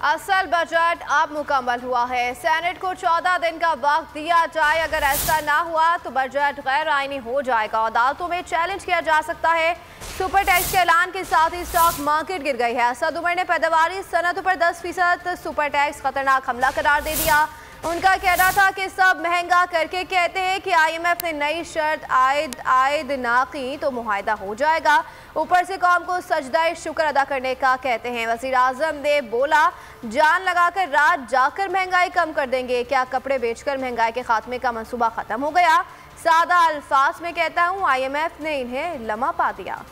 असल बजट अब मुकम्मल हुआ है। सेनेट को 14 दिन का वक्त दिया जाए। अगर ऐसा ना हुआ तो बजट गैर आईनी हो जाएगा। अदालतों में चैलेंज किया जा सकता है। सुपर टैक्स के ऐलान के साथ ही स्टॉक मार्केट गिर गई है। असद उमर ने पैदावारी सनतों पर 10% सुपर टैक्स खतरनाक हमला करार दे दिया। उनका कहना था कि सब महंगा करके कहते हैं कि IMF ने नई शर्त आयद ना की तो मुआहदा हो जाएगा। ऊपर से कौम को सजदा शुक्र अदा करने का कहते हैं। वज़ीर आज़म ने बोला जान लगाकर रात जाकर महंगाई कम कर देंगे। क्या कपड़े बेचकर महंगाई के खात्मे का मंसूबा खत्म हो गया? सादा अल्फाज में कहता हूँ IMF ने इन्हें लम्हा पा दिया।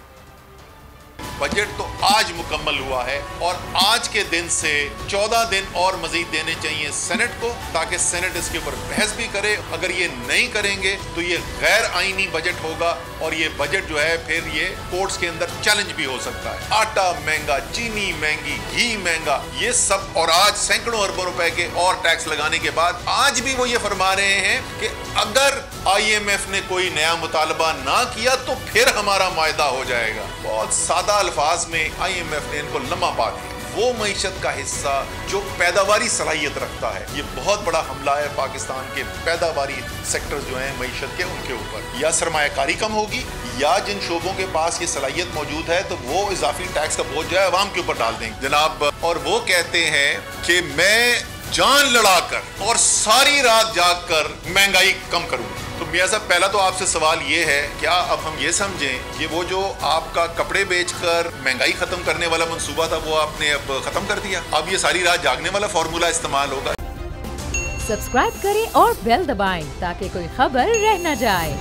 बजट तो आज मुकम्मल हुआ है और आज के दिन से 14 दिन और मजीद देने चाहिए सेनेट को, ताकि सेनेट इसके ऊपर बहस भी करे। अगर ये नहीं करेंगे तो ये गैर आईनी बजट होगा और ये बजट जो है फिर ये कोर्ट्स के अंदर चैलेंज भी हो सकता है। आटा महंगा, चीनी महंगी, घी महंगा, ये सब, और आज सैकड़ों अरबों रुपए के और टैक्स लगाने के बाद आज भी वो ये फरमा रहे हैं कि अगर IMF ने कोई नया मुतालबा ना किया तो फिर हमारा मुआहदा हो जाएगा। बहुत सादा अल्फाज में IMF ने इनको लम्हा पा दिया। वो मईशत का हिस्सा जो पैदावारी सलाहियत रखता है, ये बहुत बड़ा हमला है पाकिस्तान के पैदावारी सेक्टर जो हैं मईशत के, उनके ऊपर या सरमायाकारी कम होगी या जिन शोबों के पास ये सलाहियत मौजूद है तो वो इजाफी टैक्स का बोझ जो है अवाम के ऊपर डाल देंगे जनाब। और वो कहते हैं कि मैं जान लड़ाकर और सारी रात जागकर महंगाई कम करूंगा। तो मियां साहब, पहला तो आपसे सवाल ये है, क्या अब हम ये समझें कि वो जो आपका कपड़े बेचकर महंगाई खत्म करने वाला मंसूबा था वो आपने अब खत्म कर दिया? अब ये सारी रात जागने वाला फॉर्मूला इस्तेमाल होगा। सब्सक्राइब करें और बेल दबाएं ताकि कोई खबर रह न जाए।